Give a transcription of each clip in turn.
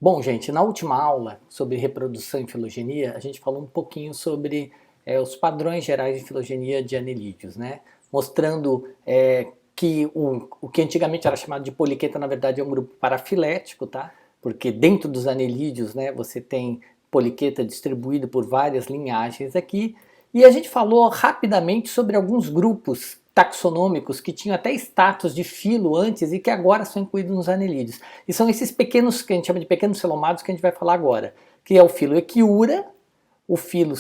Bom, gente, na última aula sobre reprodução em filogenia, a gente falou um pouquinho sobre os padrões gerais de filogenia de anelídeos, né? Mostrando que o que antigamente era chamado de poliqueta, na verdade, é um grupo parafilético, tá? Porque dentro dos anelídeos, né, você tem poliqueta distribuído por várias linhagens aqui. E a gente falou rapidamente sobre alguns grupos taxonômicos que tinham até status de filo antes e que agora são incluídos nos anelídeos. E são esses pequenos, que a gente chama de pequenos celomados, que a gente vai falar agora, que é o filo Echiura, o filo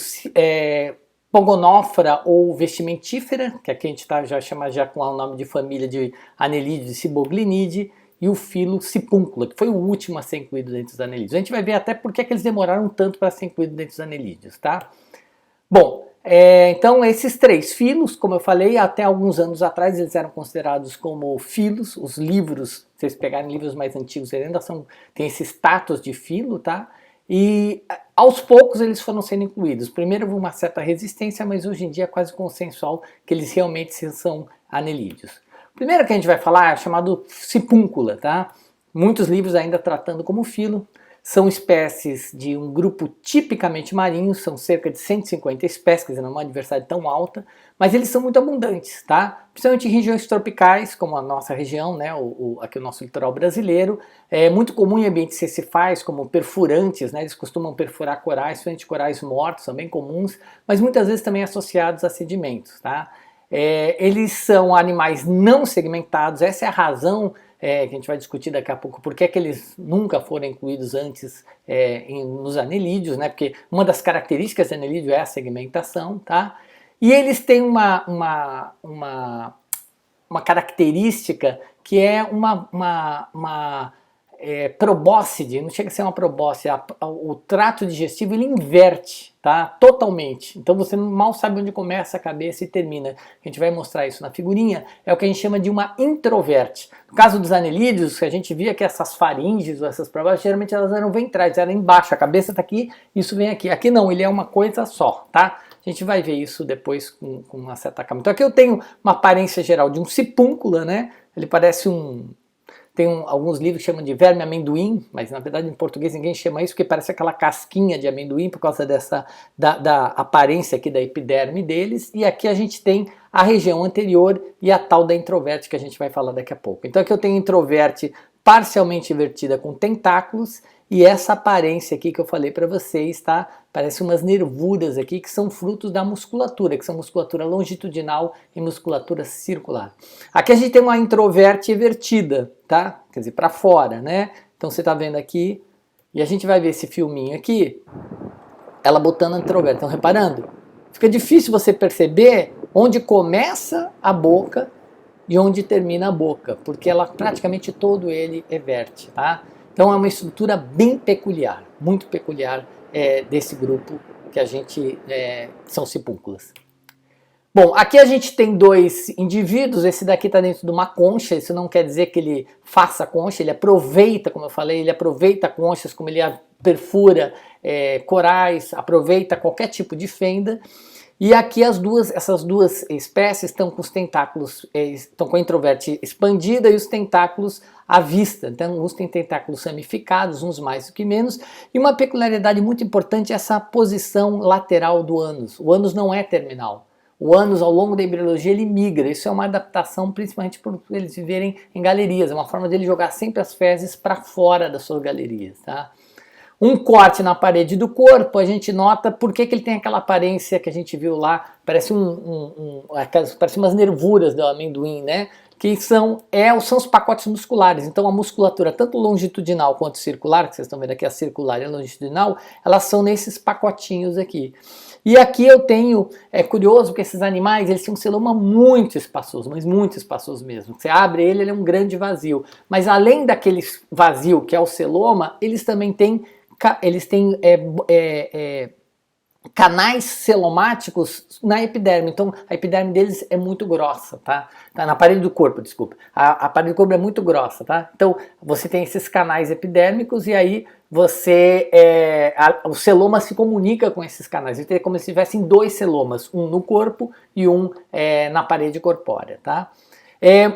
Pogonófora ou vestimentífera, que aqui a gente já chama com o nome de família de anelídeos de Ciboglinidae, e o filo Sipúncula, que foi o último a ser incluído dentro dos anelídeos. A gente vai ver até por que eles demoraram tanto para ser incluídos dentro dos anelídeos, tá? Bom, então esses três filos, como eu falei, até alguns anos atrás eles eram considerados como filos. Os livros, se vocês pegarem livros mais antigos, eles ainda têm esse status de filo, tá? E aos poucos eles foram sendo incluídos. Primeiro houve uma certa resistência, mas hoje em dia é quase consensual que eles realmente são anelídeos. O primeiro que a gente vai falar é chamado Sipúncula, tá? Muitos livros ainda tratando como filo. São espécies de um grupo tipicamente marinho, são cerca de 150 espécies, quer dizer, não é uma diversidade tão alta, mas eles são muito abundantes, tá? Principalmente em regiões tropicais, como a nossa região, né, aqui o nosso litoral brasileiro. É muito comum em ambientes cecifais, como perfurantes, né, eles costumam perfurar corais, principalmente corais mortos, são bem comuns, mas muitas vezes também associados a sedimentos, tá? Eles são animais não segmentados, essa é a razão que a gente vai discutir daqui a pouco, por que eles nunca foram incluídos antes nos anelídeos, né? Porque uma das características do anelídeo é a segmentação, tá? E eles têm uma característica que é uma probóscide, não chega a ser uma probóscide, o trato digestivo ele inverte, tá? Totalmente. Então você mal sabe onde começa a cabeça e termina. A gente vai mostrar isso na figurinha, é o que a gente chama de uma introverte. No caso dos anelídeos, a gente via que essas faringes ou essas probóscides, geralmente elas eram ventrais, eram embaixo, a cabeça está aqui, isso vem aqui. Aqui não, ele é uma coisa só, tá? A gente vai ver isso depois com uma certa calma. Então aqui eu tenho uma aparência geral de um sipúncula, né? Ele parece tem alguns livros que chamam de verme amendoim, mas na verdade em português ninguém chama isso, porque parece aquela casquinha de amendoim por causa da aparência aqui da epiderme deles. E aqui a gente tem a região anterior e a tal da introverte que a gente vai falar daqui a pouco. Então aqui eu tenho introverte parcialmente invertida com tentáculos e essa aparência aqui que eu falei para vocês, tá? Parece umas nervuras aqui que são frutos da musculatura, que são musculatura longitudinal e musculatura circular. Aqui a gente tem uma introverte evertida, tá? Quer dizer, para fora, né? Então você tá vendo aqui, e a gente vai ver esse filminho aqui, ela botando a introverte. Estão reparando? Fica difícil você perceber onde começa a boca e onde termina a boca, porque ela praticamente todo ele everte, tá? Então é uma estrutura bem peculiar, muito peculiar desse grupo que a gente são sipúnculas. Bom, aqui a gente tem dois indivíduos, esse daqui está dentro de uma concha, isso não quer dizer que ele faça concha, ele aproveita, como eu falei, ele aproveita conchas, como ele perfura corais, aproveita qualquer tipo de fenda. E aqui essas duas espécies estão com os tentáculos, estão com a introverte expandida e os tentáculos à vista. Então, uns têm tentáculos ramificados, uns mais do que menos. E uma peculiaridade muito importante é essa posição lateral do ânus. O ânus não é terminal. O ânus, ao longo da embriologia, ele migra. Isso é uma adaptação, principalmente por eles viverem em galerias. É uma forma dele jogar sempre as fezes para fora das suas galerias, tá? Um corte na parede do corpo, a gente nota por que ele tem aquela aparência que a gente viu lá, parece parece umas nervuras do amendoim, né? Que são os pacotes musculares. Então a musculatura, tanto longitudinal quanto circular, que vocês estão vendo aqui a circular e a longitudinal, elas são nesses pacotinhos aqui. E aqui eu tenho, é curioso porque esses animais, eles têm um celoma muito espaçoso, mas muito espaçoso mesmo. Você abre ele é um grande vazio. Mas além daquele vazio que é o celoma, eles também têm canais celomáticos na epiderme. Então a epiderme deles é muito grossa, tá? Na parede do corpo, desculpa. A parede do corpo é muito grossa, tá? Então você tem esses canais epidérmicos e aí o celoma se comunica com esses canais. Então é como se tivessem dois celomas, um no corpo e um na parede corpórea, tá?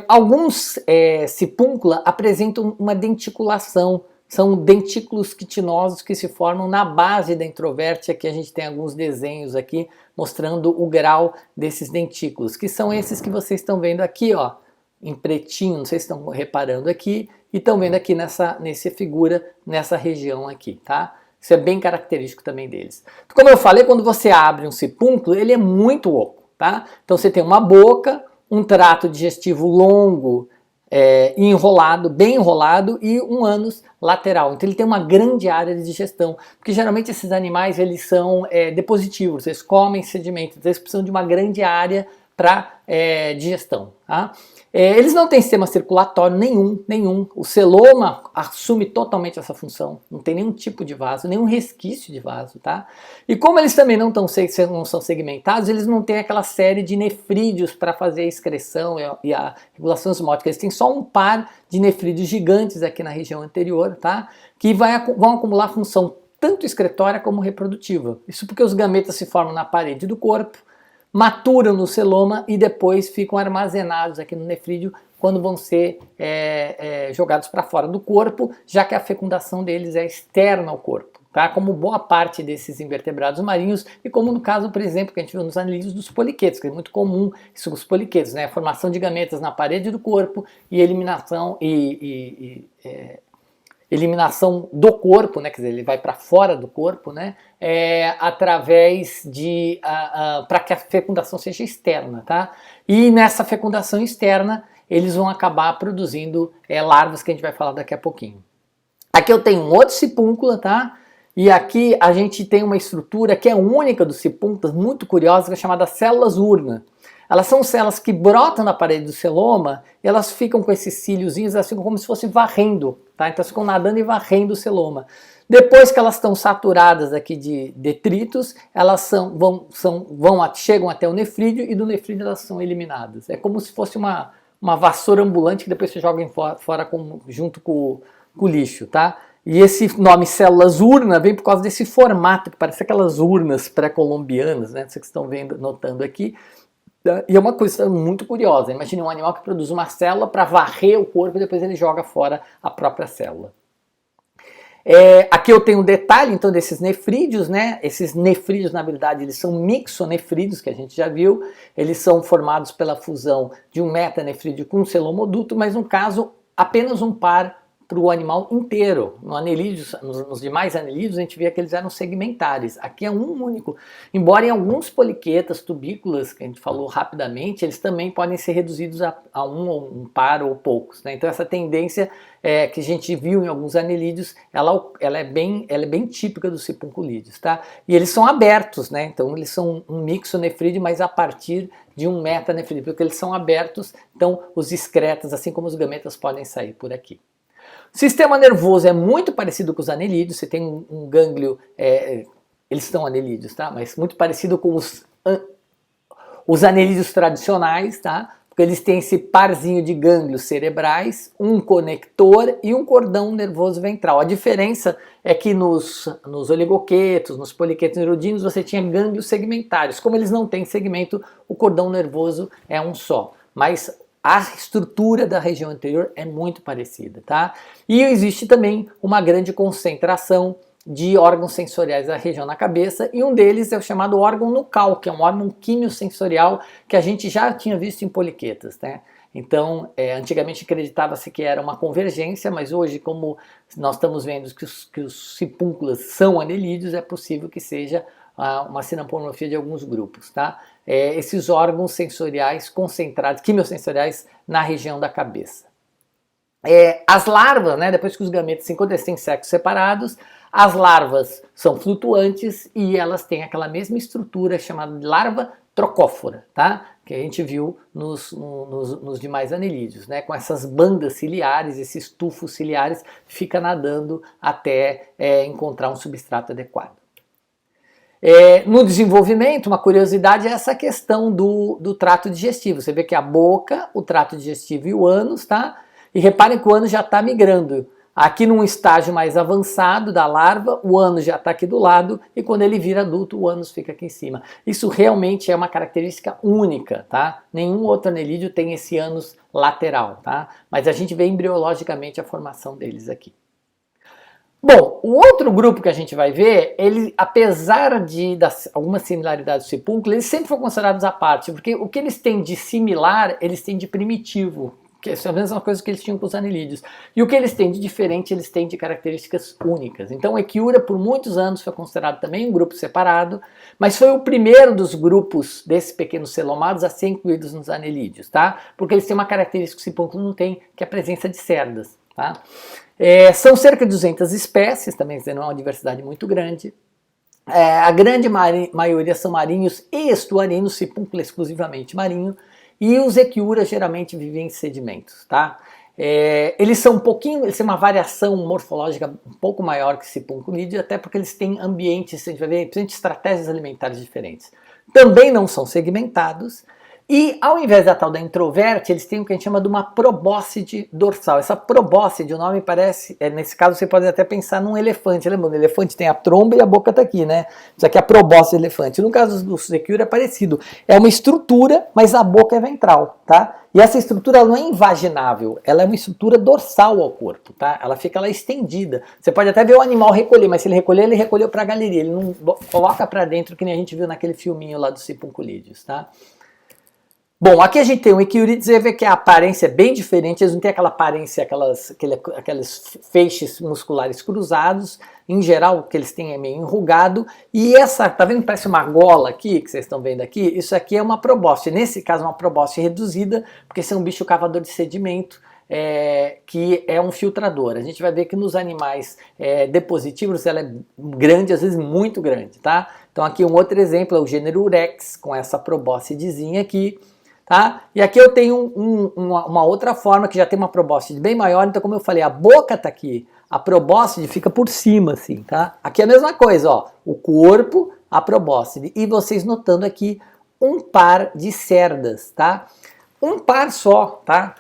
Alguns sipúncula apresentam uma denticulação são dentículos quitinosos que se formam na base da introverte. Aqui a gente tem alguns desenhos aqui mostrando o grau desses dentículos, que são esses que vocês estão vendo aqui, ó, em pretinho, não sei se estão reparando aqui, e estão vendo aqui nessa figura, nessa região aqui, tá? Isso é bem característico também deles. Como eu falei, quando você abre um sipúnculo, ele é muito oco, tá? Então você tem uma boca, um trato digestivo longo, enrolado, bem enrolado, e um ânus lateral. Então ele tem uma grande área de digestão, porque geralmente esses animais eles são depositivos, eles comem sedimentos, então eles precisam de uma grande área para digestão. Tá? Eles não têm sistema circulatório nenhum. O celoma assume totalmente essa função. Não tem nenhum tipo de vaso, nenhum resquício de vaso, tá? E como eles também não são segmentados, eles não têm aquela série de nefrídeos para fazer a excreção e a regulação osmótica. Eles têm só um par de nefrídeos gigantes aqui na região anterior, tá? Que vão acumular função tanto excretória como reprodutiva. Isso porque os gametas se formam na parede do corpo, maturam no celoma e depois ficam armazenados aqui no nefrídeo quando vão ser jogados para fora do corpo, já que a fecundação deles é externa ao corpo, tá? Como boa parte desses invertebrados marinhos e como no caso, por exemplo, que a gente viu nos anelídeos dos poliquetos, que é muito comum isso com os poliquetos, né? A formação de gametas na parede do corpo e eliminação eliminação do corpo, né, quer dizer, ele vai para fora do corpo, né, através de para que a fecundação seja externa, tá? E nessa fecundação externa eles vão acabar produzindo larvas que a gente vai falar daqui a pouquinho. Aqui eu tenho um outro sipúncula, tá? E aqui a gente tem uma estrutura que é única dos sipúnculas, muito curiosa, que é chamada células urna. Elas são células que brotam na parede do celoma e elas ficam com esses cíliozinhos, elas ficam como se fossem varrendo, tá? Então elas ficam nadando e varrendo o celoma. Depois que elas estão saturadas aqui de detritos, elas chegam até o nefrídeo e do nefrídeo elas são eliminadas. É como se fosse uma vassoura ambulante que depois você joga fora junto com o lixo, tá? E esse nome células urna vem por causa desse formato, que parece aquelas urnas pré-colombianas, né? Vocês estão vendo, notando aqui. E é uma coisa muito curiosa. Imagine um animal que produz uma célula para varrer o corpo e depois ele joga fora a própria célula. Aqui eu tenho um detalhe então desses nefrídeos, né? Esses nefrídeos, na verdade, eles são mixonefrídeos, que a gente já viu. Eles são formados pela fusão de um metanefrídeo com um celomoduto, mas no caso, apenas um par para o animal inteiro. Nos demais anelídeos a gente via que eles eram segmentares. Aqui é um único. Embora em alguns poliquetas, tubículas, que a gente falou rapidamente, eles também podem ser reduzidos a um par ou poucos, né? Então essa tendência que a gente viu em alguns anelídeos, ela é bem típica dos sipунculídeos, tá? E eles são abertos, né? Então eles são um mixonefrídeo, mas a partir de um metanefrídeo, porque eles são abertos, então os excretas, assim como os gametas, podem sair por aqui. O sistema nervoso é muito parecido com os anelídeos, você tem um gânglio, eles são anelídeos, tá? Mas muito parecido com os anelídeos tradicionais, tá? Porque eles têm esse parzinho de gânglios cerebrais, um conector e um cordão nervoso ventral. A diferença é que nos oligoquetos, nos poliquetos neuridinos, você tinha gânglios segmentários. Como eles não têm segmento, o cordão nervoso é um só. Mas a estrutura da região anterior é muito parecida, tá? E existe também uma grande concentração de órgãos sensoriais da região na cabeça, e um deles é o chamado órgão nucal, que é um órgão quimiosensorial que a gente já tinha visto em poliquetas, né? Então, antigamente acreditava-se que era uma convergência, mas hoje, como nós estamos vendo que os sipúnculas são anelídeos, é possível que seja uma sinampomorfia de alguns grupos, tá? Esses órgãos sensoriais concentrados, quimiosensoriais, na região da cabeça. As larvas, né, depois que os gametas se encontram, eles têm sexos separados, as larvas são flutuantes e elas têm aquela mesma estrutura chamada de larva trocófora, tá? Que a gente viu nos demais anelídeos, né? Com essas bandas ciliares, esses tufos ciliares, fica nadando até encontrar um substrato adequado. No desenvolvimento, uma curiosidade é essa questão do trato digestivo. Você vê que a boca, o trato digestivo e o ânus, tá? E reparem que o ânus já está migrando. Aqui num estágio mais avançado da larva, o ânus já está aqui do lado e quando ele vira adulto, o ânus fica aqui em cima. Isso realmente é uma característica única, tá? Nenhum outro anelídeo tem esse ânus lateral, tá? Mas a gente vê embriologicamente a formação deles aqui. Bom, o outro grupo que a gente vai ver, ele, apesar de algumas similaridades do sipúnculo, eles sempre foram considerados à parte, porque o que eles têm de similar, eles têm de primitivo, que é a mesma coisa que eles tinham com os anelídeos. E o que eles têm de diferente, eles têm de características únicas. Então, o Echiura, por muitos anos, foi considerado também um grupo separado, mas foi o primeiro dos grupos desses pequenos celomados a ser incluídos nos anelídeos, tá? Porque eles têm uma característica que o sipúnculo não tem, que é a presença de cerdas, tá? São cerca de 200 espécies, também não é uma diversidade muito grande. A grande maioria são marinhos e estuarinos, sipúnculo exclusivamente marinho, e os equiuras geralmente vivem em sedimentos, tá? Eles são eles têm uma variação morfológica um pouco maior que o sipúnculídeo, até porque eles têm ambientes, a gente vai ver, estratégias alimentares diferentes. Também não são segmentados. E ao invés da tal da introverte, eles têm o que a gente chama de uma probóscide dorsal. Essa probóscide, o nome parece, nesse caso você pode até pensar num elefante. Lembra? O elefante tem a tromba e a boca está aqui, né? Isso aqui é a probóscide do elefante. No caso do Echiura é parecido. É uma estrutura, mas a boca é ventral, tá? E essa estrutura ela não é invaginável, ela é uma estrutura dorsal ao corpo, tá? Ela fica lá estendida. Você pode até ver o animal recolher, mas se ele recolheu para a galeria. Ele não coloca para dentro, que nem a gente viu naquele filminho lá dos sipúnculídeos, tá? Bom, aqui a gente tem o Echiurides, você vê que a aparência é bem diferente, eles não têm aquela aparência, aqueles feixes musculares cruzados, em geral o que eles têm é meio enrugado, e essa, tá vendo, parece uma gola aqui, que vocês estão vendo aqui, isso aqui é uma probóscide, nesse caso uma probóscide reduzida, porque esse é um bicho cavador de sedimento, que é um filtrador. A gente vai ver que nos animais depositívoros ela é grande, às vezes muito grande, tá? Então aqui um outro exemplo é o gênero Urex, com essa probóscidezinha aqui, tá? E aqui eu tenho uma outra forma que já tem uma probóscide bem maior, então como eu falei, a boca está aqui, a probóscide fica por cima, assim, tá? Aqui é a mesma coisa, ó, o corpo, a probóscide, e vocês notando aqui um par de cerdas, tá? Um par só, tá?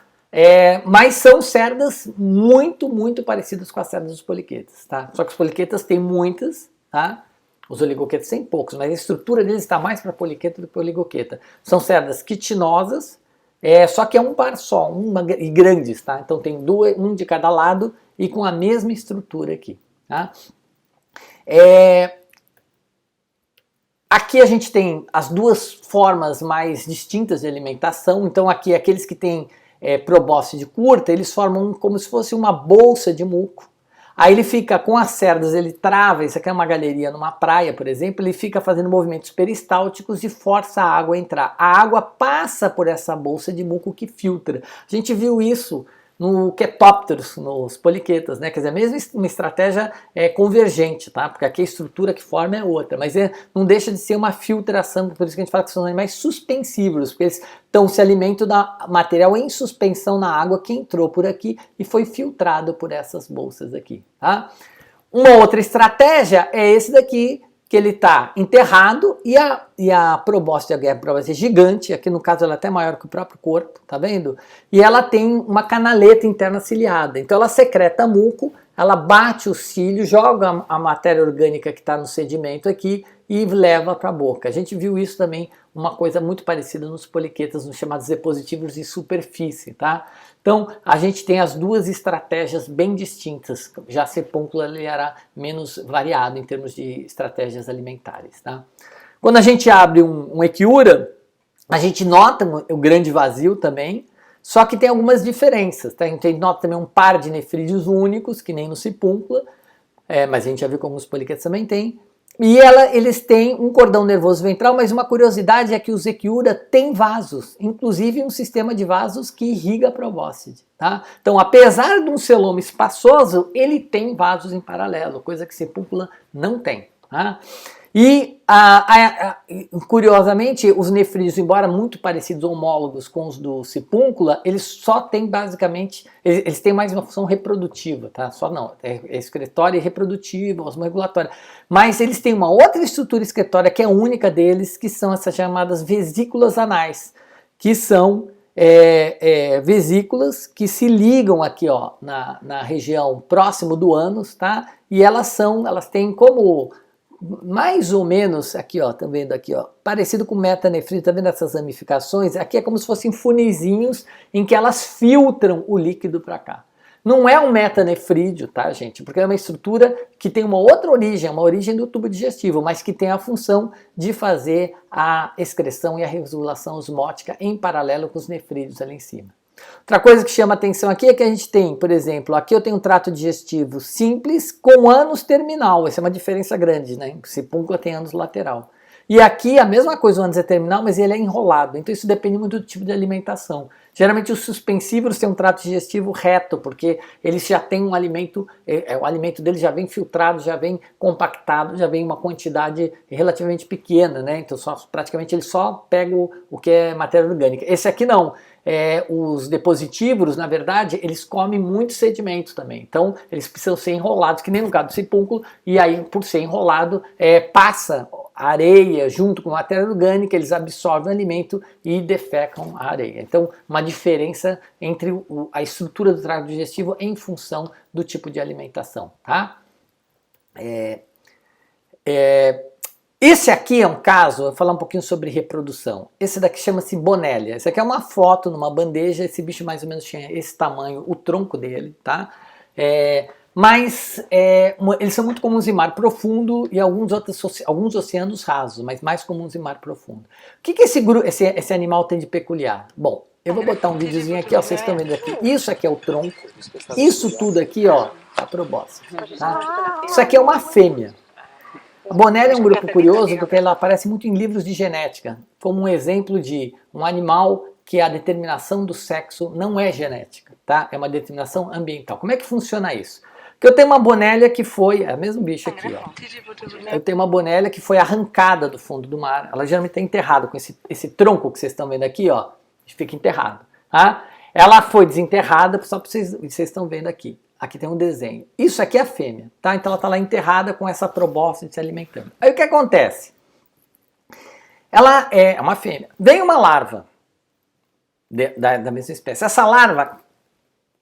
Mas são cerdas muito, muito parecidas com as cerdas dos poliquetas, tá? Só que os poliquetas têm muitas, tá? Os oligoquetas têm poucos, mas a estrutura deles está mais para poliqueta do que oligoqueta. São cerdas quitinosas, só que é um par só, e grandes, tá? Então tem um de cada lado e com a mesma estrutura aqui, tá? Aqui a gente tem as duas formas mais distintas de alimentação. Então aqui aqueles que têm probóscide curta, eles formam como se fosse uma bolsa de muco. Aí ele fica com as cerdas, ele trava, isso aqui é uma galeria numa praia, por exemplo, ele fica fazendo movimentos peristálticos e força a água a entrar. A água passa por essa bolsa de muco que filtra. A gente viu isso no Chaetopterus, nos poliquetas, né? Quer dizer, mesmo uma estratégia convergente, tá? Porque aqui a estrutura que forma é outra, mas não deixa de ser uma filtração, por isso que a gente fala que são animais suspensívoros, porque eles se alimentam da material em suspensão na água que entrou por aqui e foi filtrado por essas bolsas aqui, tá? Uma outra estratégia é esse daqui, que ele está enterrado e a probóscide é uma probóscide gigante, aqui no caso ela é até maior que o próprio corpo, tá vendo? E ela tem uma canaleta interna ciliada, então ela secreta muco, ela bate o cílio, joga a matéria orgânica que está no sedimento aqui e leva para a boca. A gente viu isso também, uma coisa muito parecida nos poliquetas, nos chamados depositívoros de superfície, tá? Então, a gente tem as duas estratégias bem distintas. Já a sipúncula ele era menos variado em termos de estratégias alimentares, tá? Quando a gente abre um Echiura, a gente nota o grande vazio também, só que tem algumas diferenças, tá? A gente nota também um par de nefrídeos únicos, que nem no sipúncula, mas a gente já viu que alguns poliquetas também tem. E eles têm um cordão nervoso ventral, mas uma curiosidade é que os Echiura têm vasos, inclusive um sistema de vasos que irriga a probóscide, tá? Então, apesar de um celoma espaçoso, ele tem vasos em paralelo, coisa que sipúncula não tem, tá? E, curiosamente, os nefrídeos, embora muito parecidos, homólogos com os do sipúncula, eles só têm basicamente, eles têm mais uma função reprodutiva, tá? Só não, excretória e reprodutiva, osmorregulatória. Mas eles têm uma outra estrutura excretória que é única deles, que são essas chamadas vesículas anais, que são vesículas que se ligam aqui, ó, na região próximo do ânus, tá? E elas têm como mais ou menos, aqui ó, tá vendo aqui ó, parecido com metanefrite, tá vendo essas ramificações? Aqui é como se fossem funizinhos em que elas filtram o líquido para cá. Não é um metanefrídeo, tá, gente? Porque é uma estrutura que tem uma outra origem, uma origem do tubo digestivo, mas que tem a função de fazer a excreção e a regulação osmótica em paralelo com os nefrídeos ali em cima. Outra coisa que chama atenção aqui é que a gente tem, por exemplo, aqui eu tenho um trato digestivo simples com ânus terminal. Essa é uma diferença grande, né? O sipúncula tem ânus lateral. E aqui a mesma coisa, o ânus é terminal, mas ele é enrolado. Então isso depende muito do tipo de alimentação. Geralmente os suspensívoros têm um trato digestivo reto, porque eles já têm um alimento, o alimento deles já vem filtrado, já vem compactado, já vem uma quantidade relativamente pequena, né? Então praticamente ele só pega o que é matéria orgânica. Esse aqui não. Os depositívoros, na verdade, eles comem muito sedimento também. Então, eles precisam ser enrolados, que nem no caso do sipúnculo, e aí, por ser enrolado, passa a areia junto com a matéria orgânica, eles absorvem o alimento e defecam a areia. Então, uma diferença entre a estrutura do trato digestivo em função do tipo de alimentação, tá? Esse aqui é um caso, eu vou falar um pouquinho sobre reprodução. Esse daqui chama-se Bonellia. Esse aqui é uma foto numa bandeja, esse bicho mais ou menos tinha esse tamanho, o tronco dele, tá? Eles são muito comuns em mar profundo e alguns oceanos rasos, mas mais comuns em mar profundo. O que esse animal tem de peculiar? Bom, eu vou botar um videozinho aqui, ó, vocês estão vendo aqui. Isso aqui é o tronco, isso tudo aqui, ó, a probóscide, tá? Isso aqui é uma fêmea. A Bonellia é um grupo curioso porque ela aparece muito em livros de genética, como um exemplo de um animal que a determinação do sexo não é genética, tá? É uma determinação ambiental. Como é que funciona isso? Porque eu tenho uma Bonellia que foi, é o mesmo bicho aqui, ó. Eu tenho uma Bonellia que foi arrancada do fundo do mar. Ela geralmente está enterrada com esse tronco que vocês estão vendo aqui, ó. Fica enterrado, tá? Ela foi desenterrada, só para vocês estão vendo aqui. Aqui tem um desenho. Isso aqui é a fêmea, tá? Então ela está lá enterrada com essa probóscide se alimentando. Aí o que acontece? Ela é uma fêmea. Vem uma larva da mesma espécie. Essa larva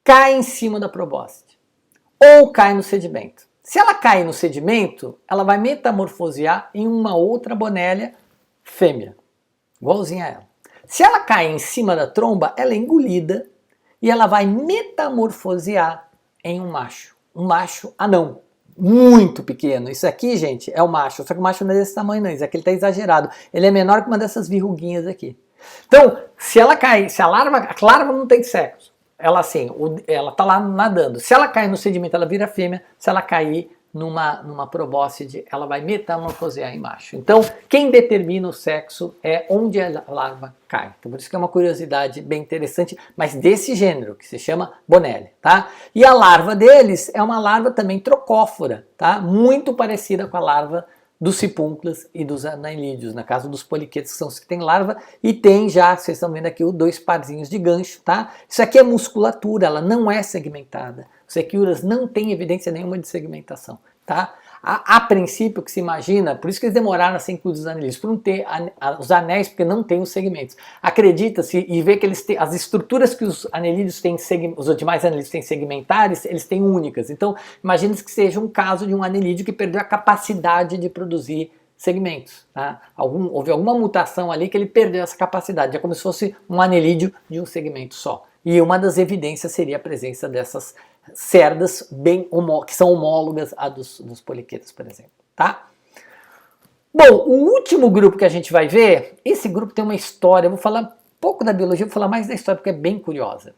cai em cima da probóscide ou cai no sedimento. Se ela cai no sedimento, ela vai metamorfosear em uma outra Bonellia fêmea, igualzinha a ela. Se ela cai em cima da tromba, ela é engolida e ela vai metamorfosear em um macho anão, muito pequeno. Isso aqui, gente, é o macho, só que o macho não é desse tamanho não, isso aqui ele está exagerado, ele é menor que uma dessas verruguinhas aqui. Então, se ela cai, a larva não tem sexo, ela assim, ela está lá nadando, se ela cair no sedimento ela vira fêmea, se ela cair numa probóscide, ela vai metamorfosear em macho. Então, quem determina o sexo é onde a larva cai. Então, por isso que é uma curiosidade bem interessante, mas desse gênero, que se chama Bonellia, tá? E a larva deles é uma larva também trocófora, tá? Muito parecida com a larva dos sipúnculas e dos anelídeos, na casa dos poliquetos, que são os que têm larva, e tem já, vocês estão vendo aqui, os dois parzinhos de gancho, tá? Isso aqui é musculatura, ela não é segmentada. Os equiuras não têm evidência nenhuma de segmentação, tá? A princípio, que se imagina, por isso que eles demoraram a ser incluídos os anelídeos, por não ter os anéis, porque não tem os segmentos. Acredita-se e vê que eles têm, as estruturas que os anelídeos têm, os demais anelídeos têm segmentares, eles têm únicas. Então, imagina-se que seja um caso de um anelídeo que perdeu a capacidade de produzir segmentos. Tá? Houve alguma mutação ali que ele perdeu essa capacidade. É como se fosse um anelídeo de um segmento só. E uma das evidências seria a presença dessas cerdas que são homólogas a dos poliquetos, por exemplo. Tá? Bom, o último grupo que a gente vai ver, esse grupo tem uma história, eu vou falar pouco da biologia, vou falar mais da história porque é bem curiosa.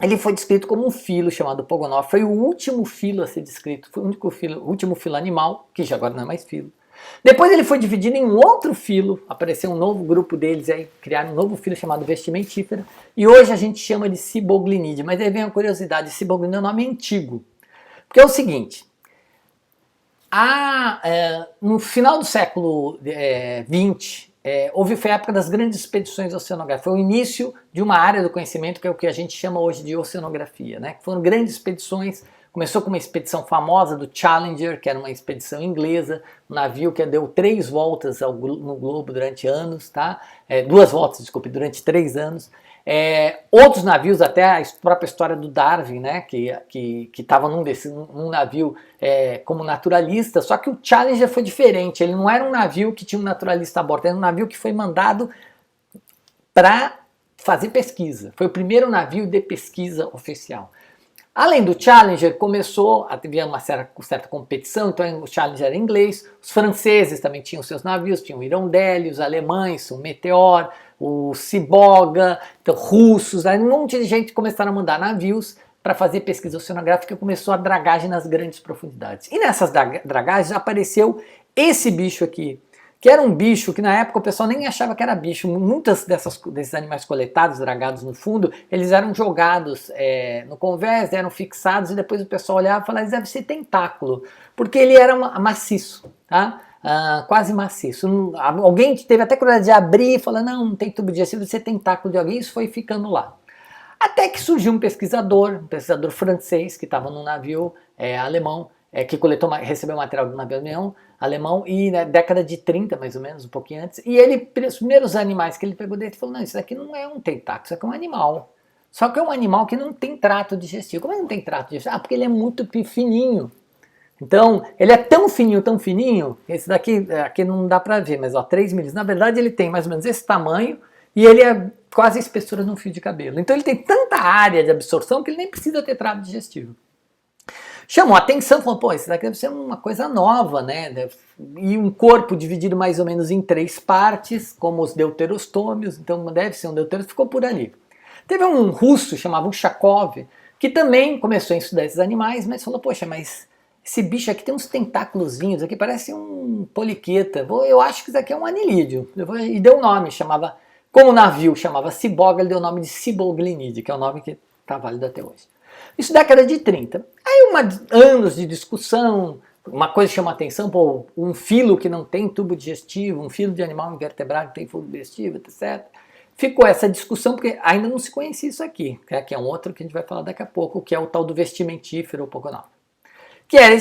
Ele foi descrito como um filo chamado Pogonó, foi o último filo a ser descrito, foi o último filo animal, que já agora não é mais filo. Depois ele foi dividido em um outro filo, apareceu um novo grupo deles, aí criaram um novo filo chamado Vestimentífera, e hoje a gente chama de Ciboglinidae, mas aí vem a curiosidade, Ciboglinidae é um nome antigo, porque é o seguinte, no final do século XX, foi a época das grandes expedições oceanográficas, foi o início de uma área do conhecimento que é o que a gente chama hoje de oceanografia, né? Foram grandes expedições. Começou com uma expedição famosa do Challenger, que era uma expedição inglesa, um navio que deu 3 voltas no globo durante anos, tá? 2 voltas, desculpe, durante 3 anos. Outros navios, até a própria história do Darwin, né? Que estava num navio como naturalista, só que o Challenger foi diferente, ele não era um navio que tinha um naturalista a bordo, era um navio que foi mandado para fazer pesquisa. Foi o primeiro navio de pesquisa oficial. Além do Challenger, começou a ter uma certa competição, então o Challenger era inglês, os franceses também tinham seus navios, tinham o Hirondelle, os alemães, o Meteor, o Ciboga, então russos, aí um monte de gente começaram a mandar navios para fazer pesquisa oceanográfica e começou a dragagem nas grandes profundidades. E nessas dragagens apareceu esse bicho aqui, que era um bicho que na época o pessoal nem achava que era bicho. Muitos desses animais coletados, dragados no fundo, eles eram jogados no convés, eram fixados e depois o pessoal olhava e falava, isso deve ser tentáculo, porque ele era maciço, tá? Quase maciço. Alguém teve até curiosidade de abrir e falar, não tem tubo digestivo, deve ser tentáculo de alguém, isso foi ficando lá. Até que surgiu um pesquisador francês que estava num navio alemão, que recebeu material do navio alemão e na década de 30, mais ou menos, um pouquinho antes, e ele, os primeiros animais que ele pegou dele, falou, não, isso daqui não é um tentáculo, isso aqui é um animal. Só que é um animal que não tem trato digestivo. Como é que não tem trato digestivo? Porque ele é muito fininho. Então, ele é tão fininho, esse daqui aqui não dá pra ver, mas ó, 3 milímetros. Na verdade, ele tem mais ou menos esse tamanho e ele é quase a espessura de um fio de cabelo. Então, ele tem tanta área de absorção que ele nem precisa ter trato digestivo. Chamou a atenção, falou, pô, isso daqui deve ser uma coisa nova, né? E um corpo dividido mais ou menos em 3 partes, como os deuterostômios, então deve ser um deuterostômio, ficou por ali. Teve um russo, chamado Ushakov, que também começou a estudar esses animais, mas falou, poxa, mas esse bicho aqui tem uns tentáculozinhos, aqui parece um poliqueta, eu acho que isso aqui é um anilídeo. E deu um nome, como o navio chamava Ciboga, ele deu o nome de Ciboglinide, que é o nome que está válido até hoje. Isso década de 30. Aí anos de discussão, uma coisa chama a atenção, pô, um filo que não tem tubo digestivo, um filo de animal invertebrado que tem tubo digestivo, etc. Ficou essa discussão, porque ainda não se conhecia isso aqui, que é um outro que a gente vai falar daqui a pouco, que é o tal do vestimentífero ou pogonal.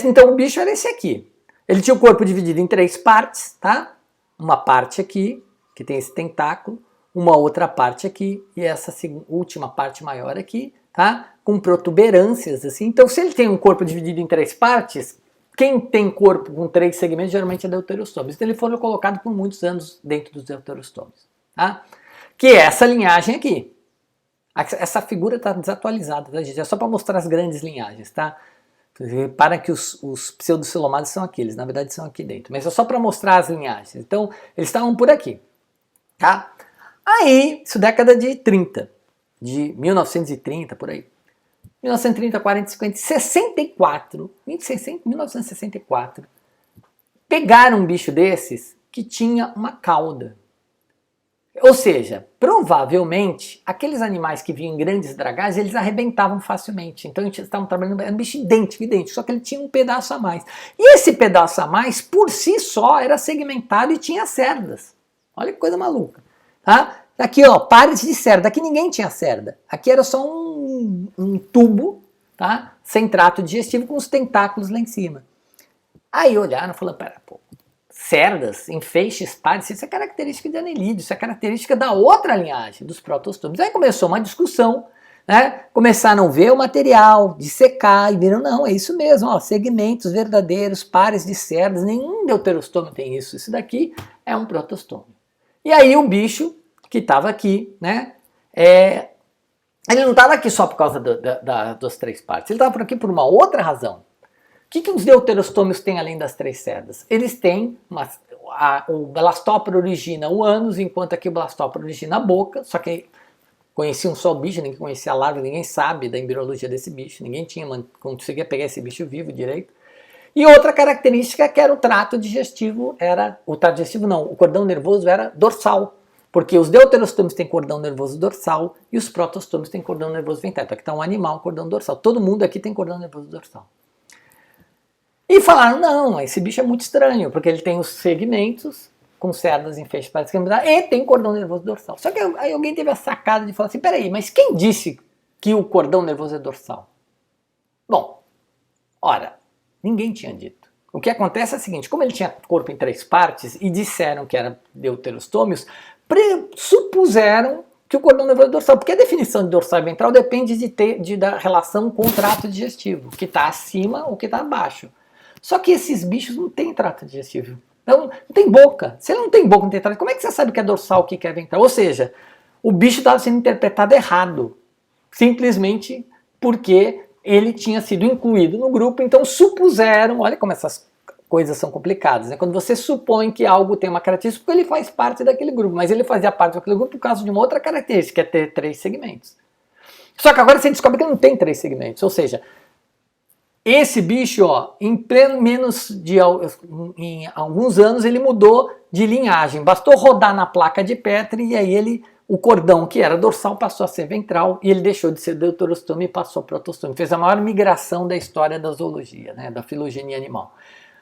Então o bicho era esse aqui. Ele tinha o corpo dividido em 3 partes, tá? Uma parte aqui, que tem esse tentáculo, uma outra parte aqui, e essa última parte maior aqui, tá? Com protuberâncias, assim. Então, se ele tem um corpo dividido em 3 partes, quem tem corpo com 3 segmentos geralmente é deuterostômios. Então, ele foi colocado por muitos anos dentro dos deuterostômios, tá? Que é essa linhagem aqui. Essa figura está desatualizada, tá, gente? É só para mostrar as grandes linhagens, tá? Repara que os pseudocilomados são aqui, eles na verdade são aqui dentro. Mas é só para mostrar as linhagens. Então, eles estavam por aqui, tá? Aí, isso década de 30. De 1930, por aí. 1930, 40, 50, 64, 1964, pegaram um bicho desses que tinha uma cauda. Ou seja, provavelmente, aqueles animais que vinham em grandes dragagens, eles arrebentavam facilmente. Então, a gente estava trabalhando, era um bicho idêntico, só que ele tinha um pedaço a mais. E esse pedaço a mais, por si só, era segmentado e tinha cerdas. Olha que coisa maluca, tá? Aqui, ó, pares de cerda. Aqui ninguém tinha cerda. Aqui era só um tubo, tá? Sem trato digestivo, com os tentáculos lá em cima. Aí olharam e falaram, pera, pô, cerdas em feixes pares, isso é característica de anelídeo, isso é característica da outra linhagem, dos protostômios. Aí começou uma discussão, né? Começaram a ver o material, dissecar, e viram, não, é isso mesmo, ó, segmentos verdadeiros, pares de cerdas, nenhum deuterostômio tem isso. Isso daqui é um protostômio. E aí o bicho que estava aqui, né? Ele não estava aqui só por causa das 3 partes, ele estava por aqui por uma outra razão. O que os deuterostômios têm além das 3 cerdas? Eles têm, o blastóporo origina o ânus, enquanto aqui o blastóporo origina a boca, só que conheciam só o bicho, ninguém conhecia a larva, ninguém sabe da embriologia desse bicho, ninguém conseguia pegar esse bicho vivo direito. E outra característica que era o trato digestivo, o cordão nervoso era dorsal. Porque os deuterostômios têm cordão nervoso dorsal e os protostômios têm cordão nervoso ventral. Então aqui está um animal, cordão dorsal. Todo mundo aqui tem cordão nervoso dorsal. E falaram, não, esse bicho é muito estranho, porque ele tem os segmentos com cerdas em feixes para discriminar e tem cordão nervoso dorsal. Só que aí alguém teve a sacada de falar assim, peraí, mas quem disse que o cordão nervoso é dorsal? Bom, ora, ninguém tinha dito. O que acontece é o seguinte, como ele tinha corpo em 3 partes e disseram que era deuterostômios, supuseram que o cordão nervoso é dorsal, porque a definição de dorsal e ventral depende da relação com o trato digestivo, que está acima ou que está abaixo. Só que esses bichos não têm trato digestivo, não tem boca. Se ele não tem boca, não tem trato, como é que você sabe que é dorsal, o que é ventral? Ou seja, o bicho estava sendo interpretado errado, simplesmente porque ele tinha sido incluído no grupo, então supuseram, olha como essas coisas são complicadas, né? Quando você supõe que algo tem uma característica, porque ele faz parte daquele grupo, mas ele fazia parte daquele grupo por causa de uma outra característica, que é ter 3 segmentos. Só que agora você descobre que não tem 3 segmentos, ou seja, esse bicho, ó, em alguns anos ele mudou de linhagem, bastou rodar na placa de Petri e aí o cordão que era dorsal passou a ser ventral e ele deixou de ser deuterostome e passou para protostome. Fez a maior migração da história da zoologia, né, da filogenia animal.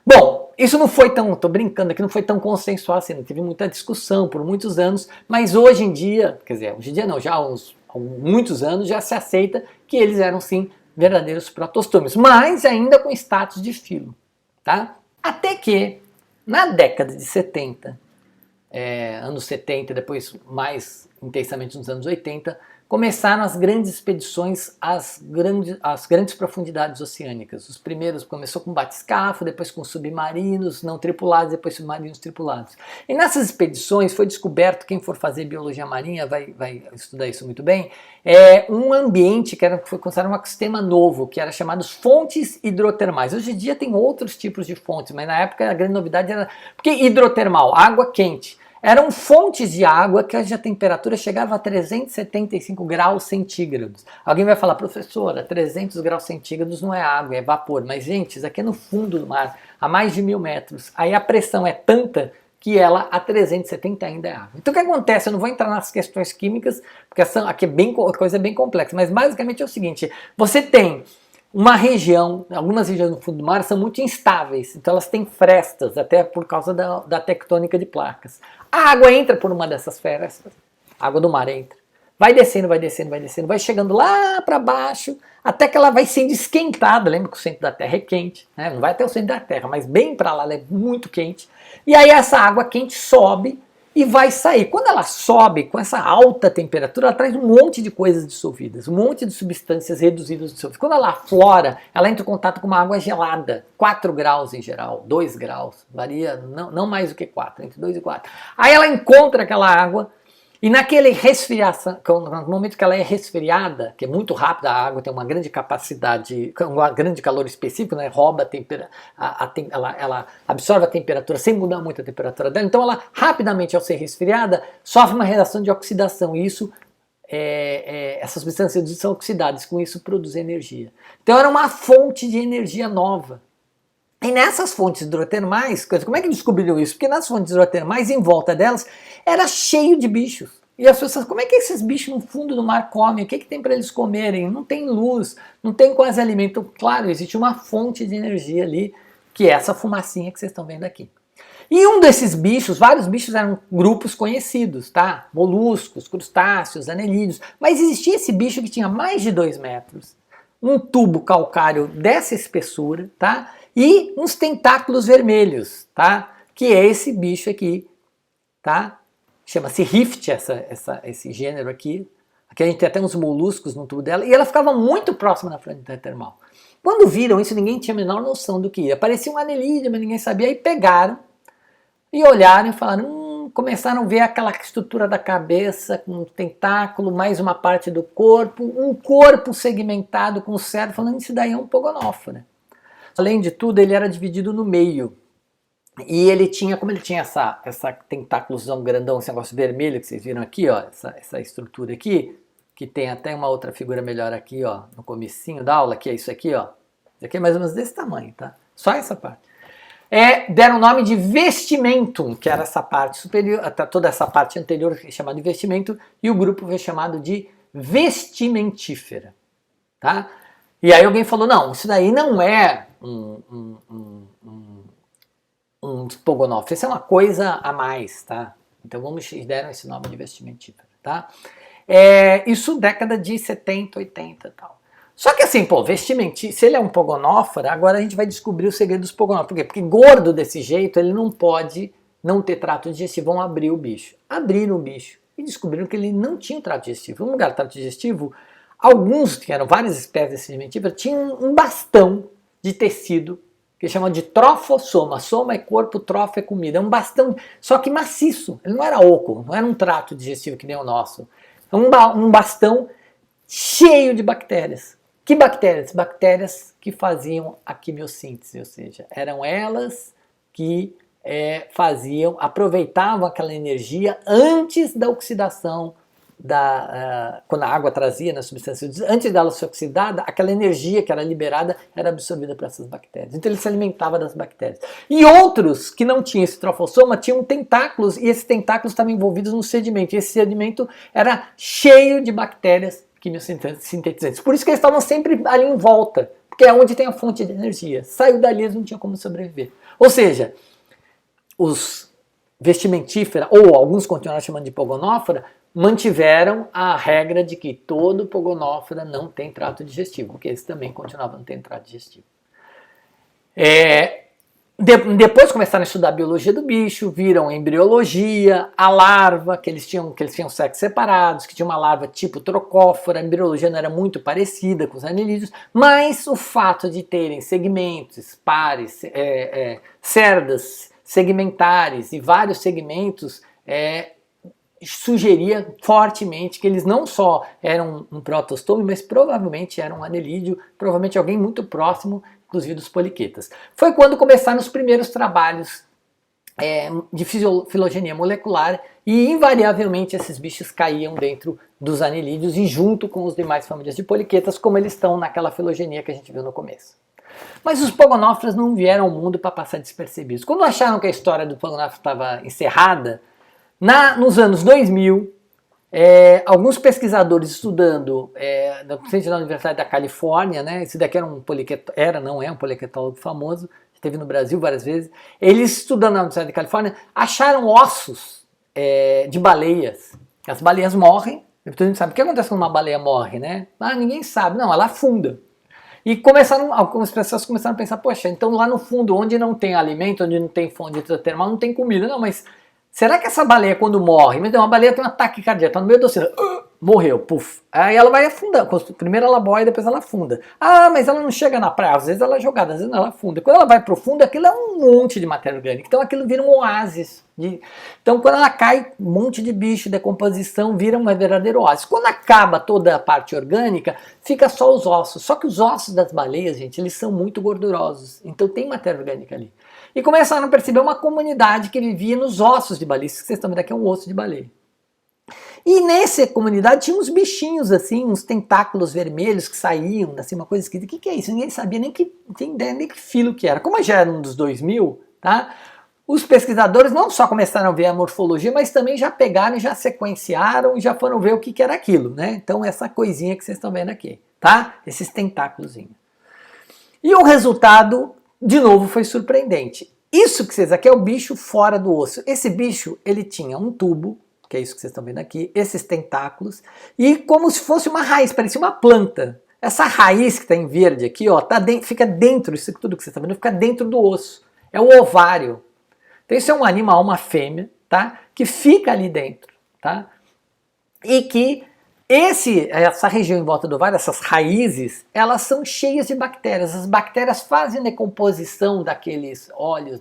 Bom, isso não foi tão, tô brincando aqui, não foi tão consensual assim, teve muita discussão por muitos anos, mas hoje em dia, quer dizer, hoje em dia não, já há muitos anos já se aceita que eles eram sim verdadeiros protostomes, mas ainda com status de filo, tá? Até que, na década de 70, anos 70, depois mais intensamente nos anos 80, começaram as grandes expedições às grandes profundidades oceânicas. Os primeiros começou com batiscafo, depois com submarinos não tripulados, depois submarinos tripulados. E nessas expedições foi descoberto, quem for fazer biologia marinha vai estudar isso muito bem, um ambiente que foi considerado um ecossistema novo, que era chamado fontes hidrotermais. Hoje em dia tem outros tipos de fontes, mas na época a grande novidade era... Porque hidrotermal, água quente. Eram fontes de água que a temperatura chegava a 375 graus centígrados. Alguém vai falar, professora, 300 graus centígrados não é água, é vapor. Mas, gente, isso aqui é no fundo do mar, a mais de 1000 metros. Aí a pressão é tanta que ela a 370 ainda é água. Então o que acontece? Eu não vou entrar nas questões químicas, porque aqui é coisa bem complexa, mas basicamente é o seguinte, você tem uma região, algumas regiões no fundo do mar são muito instáveis, então elas têm frestas, até por causa da tectônica de placas. A água entra por uma dessas frestas, a água do mar entra, vai descendo, vai descendo, vai descendo, vai chegando lá para baixo, até que ela vai sendo esquentada. Lembra que o centro da Terra é quente, né? Não vai até o centro da Terra, mas bem para lá ela é muito quente. E aí essa água quente sobe e vai sair. Quando ela sobe com essa alta temperatura, ela traz um monte de coisas dissolvidas, um monte de substâncias reduzidas dissolvidas. Quando ela aflora, ela entra em contato com uma água gelada, 4 graus em geral, 2 graus, varia não mais do que 4, entre 2 e 4. Aí ela encontra aquela água e naquele resfriação, no momento que ela é resfriada, que é muito rápida, a água tem uma grande capacidade, um grande calor específico, né, rouba a temperatura, ela absorve a temperatura sem mudar muito a temperatura dela, então ela rapidamente, ao ser resfriada, sofre uma reação de oxidação, e isso, essas substâncias são oxidadas, com isso produz energia. Então era uma fonte de energia nova. E nessas fontes hidrotermais, como é que descobriram isso? Porque nas fontes hidrotermais, em volta delas, era cheio de bichos. E as pessoas, como é que esses bichos no fundo do mar comem? O que tem para eles comerem? Não tem luz, não tem quase alimento. Claro, existe uma fonte de energia ali, que é essa fumacinha que vocês estão vendo aqui. E um desses bichos, vários bichos eram grupos conhecidos, tá? Moluscos, crustáceos, anelídeos. Mas existia esse bicho que tinha mais de 2 metros. Um tubo calcário dessa espessura, tá? E uns tentáculos vermelhos, tá? Que é esse bicho aqui, tá? Chama-se rift, esse gênero aqui. Aqui a gente tem até uns moluscos no tubo dela. E ela ficava muito próxima da fronteira termal. Quando viram isso, ninguém tinha a menor noção do que ia. Parecia um anelídeo, mas ninguém sabia. Aí pegaram e olharam e falaram... começaram a ver aquela estrutura da cabeça com um tentáculo, mais uma parte do corpo, um corpo segmentado com o cérebro, falando isso daí é um pogonófora. Além de tudo, ele era dividido no meio. E ele tinha, como ele tinha essa tentáculozão grandão, esse negócio vermelho que vocês viram aqui, ó, essa estrutura aqui, que tem até uma outra figura melhor aqui, ó, no comecinho da aula, que é isso aqui, ó. Isso aqui é mais ou menos desse tamanho, tá? Só essa parte. Deram o nome de vestimentum, que era essa parte superior, toda essa parte anterior foi chamada de vestimento, e o grupo foi chamado de vestimentífera, tá? E aí alguém falou, não, isso daí não é um pogonófero, isso é uma coisa a mais, tá? Então deram esse nome de vestimentífera, tá? Isso década de 70, 80 e tal. Só que assim, pô, se ele é um pogonófora, agora a gente vai descobrir o segredo dos pogonóforos. Por quê? Porque gordo desse jeito, ele não pode não ter trato digestivo. Vão abrir o bicho. Abriram o bicho e descobriram que ele não tinha um trato digestivo. No lugar do trato digestivo, alguns, que eram várias espécies de sedimentífera, tinham um bastão de tecido, que chamam de trofosoma. Soma é corpo, trofo é comida. É um bastão, só que maciço. Ele não era oco, não era um trato digestivo que nem o nosso. É um bastão cheio de bactérias. Que bactérias? Bactérias que faziam a quimiossíntese, ou seja, eram elas que aproveitavam aquela energia antes da oxidação, quando a água trazia na substância, antes dela ser oxidada, aquela energia que era liberada era absorvida por essas bactérias. Então ele se alimentava das bactérias. E outros que não tinham esse trofossoma tinham tentáculos, e esses tentáculos estavam envolvidos no sedimento. E esse sedimento era cheio de bactérias quimiosintetizantes. Por isso que eles estavam sempre ali em volta, porque é onde tem a fonte de energia. Saiu dali, eles não tinham como sobreviver. Ou seja, os vestimentífera, ou alguns continuaram chamando de pogonófora, mantiveram a regra de que todo pogonófora não tem trato digestivo, porque eles também continuavam não tendo trato digestivo. Depois começaram a estudar a biologia do bicho, viram a embriologia, a larva, que eles tinham sexos separados, que tinha uma larva tipo trocófora, a embriologia não era muito parecida com os anelídeos, mas o fato de terem segmentos, pares, cerdas segmentares e vários segmentos sugeria fortemente que eles não só eram um protostome, mas provavelmente eram um anelídeo, provavelmente alguém muito próximo, inclusive dos poliquetas. Foi quando começaram os primeiros trabalhos de filogenia molecular e invariavelmente esses bichos caíam dentro dos anelídeos e junto com as demais famílias de poliquetas, como eles estão naquela filogenia que a gente viu no começo. Mas os pogonóforas não vieram ao mundo para passar despercebidos. Quando acharam que a história do pogonóforo estava encerrada, nos anos 2000, alguns pesquisadores estudando da Universidade da Califórnia, né, esse daqui era um poliquetólogo famoso, esteve no Brasil várias vezes, eles estudando na Universidade da Califórnia, acharam ossos de baleias. As baleias morrem, todo mundo sabe o que acontece quando uma baleia morre, né? Ninguém sabe, não, ela afunda. E algumas pessoas começaram a pensar, poxa, então lá no fundo, onde não tem alimento, onde não tem fonte hidrotermal, não tem comida. Não, mas será que essa baleia quando morre, uma baleia tem um ataque cardíaco, tá no meio do oceano, morreu, puf. Aí ela vai afundar, primeiro ela boia, depois ela afunda. Mas ela não chega na praia, às vezes ela é jogada, às vezes ela afunda. Quando ela vai pro fundo, aquilo é um monte de matéria orgânica, então aquilo vira um oásis. Então quando ela cai, um monte de bicho, decomposição, vira uma verdadeira oásis. Quando acaba toda a parte orgânica, fica só os ossos. Só que os ossos das baleias, gente, eles são muito gordurosos, então tem matéria orgânica ali. E começaram a perceber uma comunidade que vivia nos ossos de baleia. Isso que vocês estão vendo aqui é um osso de baleia. E nessa comunidade tinha uns bichinhos assim, uns tentáculos vermelhos que saíam, assim, uma coisa esquisita. O que é isso? Ninguém sabia nem que filo que era. Como já era um dos 2000, tá? Os pesquisadores não só começaram a ver a morfologia, mas também já pegaram e já sequenciaram e já foram ver o que era aquilo, né? Então essa coisinha que vocês estão vendo aqui, tá? Esses tentáculos. E o resultado, de novo, foi surpreendente. Isso que vocês aqui é o bicho fora do osso. Esse bicho, ele tinha um tubo, que é isso que vocês estão vendo aqui, esses tentáculos, e como se fosse uma raiz, parecia uma planta. Essa raiz que está em verde aqui, ó, fica dentro, isso tudo que vocês estão vendo, fica dentro do osso. É o ovário. Então isso é um animal, uma fêmea, tá? Que fica ali dentro, tá? E que essa região em volta do ovário, essas raízes, elas são cheias de bactérias. As bactérias fazem decomposição daqueles óleos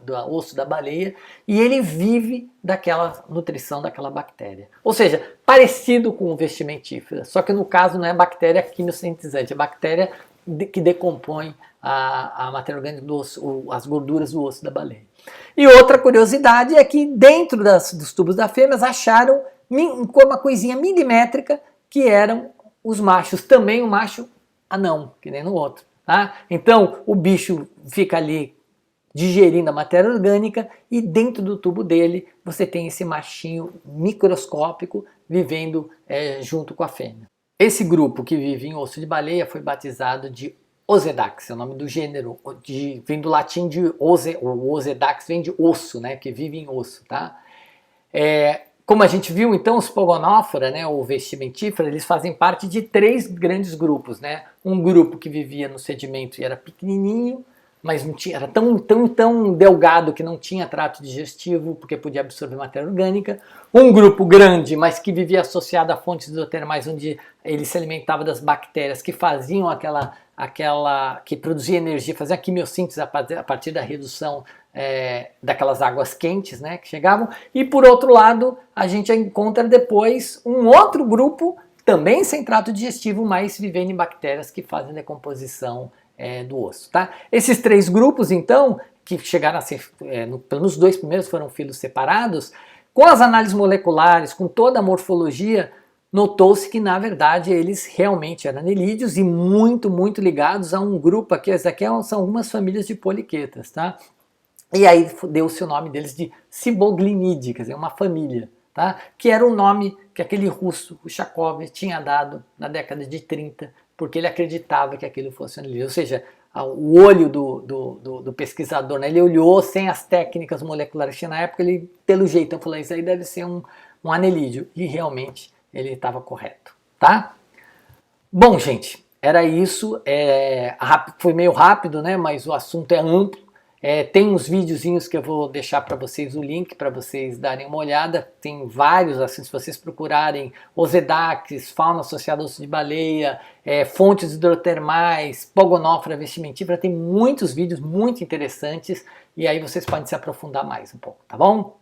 do osso da baleia e ele vive daquela nutrição daquela bactéria. Ou seja, parecido com o vestimentífera, só que no caso não é bactéria quimiosintetizante, é bactéria que decompõe a matéria orgânica do osso, as gorduras do osso da baleia. E outra curiosidade é que dentro dos tubos da fêmea acharam uma coisinha milimétrica que eram os machos, também o macho anão, que nem no outro. Tá? Então o bicho fica ali digerindo a matéria orgânica e dentro do tubo dele você tem esse machinho microscópico vivendo junto com a fêmea. Esse grupo que vive em osso de baleia foi batizado de Osedax, é o nome do gênero, vem do latim de o Osedax vem de osso, né, que vive em osso, tá? Como a gente viu, então, os pogonófora, né, ou vestimentífera, eles fazem parte de 3 grandes grupos, né? Um grupo que vivia no sedimento e era pequenininho, mas não tinha, era tão delgado que não tinha trato digestivo, porque podia absorver matéria orgânica. Um grupo grande, mas que vivia associado a fontes hidrotermais, onde ele se alimentava das bactérias que faziam que produzia energia, fazia a quimiossíntese a partir da redução daquelas águas quentes, né, que chegavam. E por outro lado, a gente encontra depois um outro grupo também sem trato digestivo, mas vivendo em bactérias que fazem decomposição do osso, tá? Esses 3 grupos, então, que chegaram a ser, pelo menos 2 primeiros foram filos separados, com as análises moleculares, com toda a morfologia, notou-se que, na verdade, eles realmente eram anelídeos e muito, muito ligados a um grupo aqui, essa aqui são algumas famílias de poliquetas, tá? E aí deu-se o nome deles de Ciboglinidae, quer dizer, uma família, tá? Que era o nome que aquele russo, o Ushakov, tinha dado na década de 30, porque ele acreditava que aquilo fosse anelídeo. Ou seja, o olho do pesquisador, né? Ele olhou sem as técnicas moleculares que tinha na época, ele, pelo jeito, falou, isso aí deve ser um anelídeo. E realmente ele estava correto, tá? Bom, gente, era isso. Foi meio rápido, né? Mas o assunto é amplo. Tem uns videozinhos que eu vou deixar para vocês o link para vocês darem uma olhada. Tem vários, assim, se vocês procurarem Osedax, fauna associada ao osso de baleia, fontes hidrotermais, Pogonófora vestimentífera, tem muitos vídeos muito interessantes e aí vocês podem se aprofundar mais um pouco, tá bom?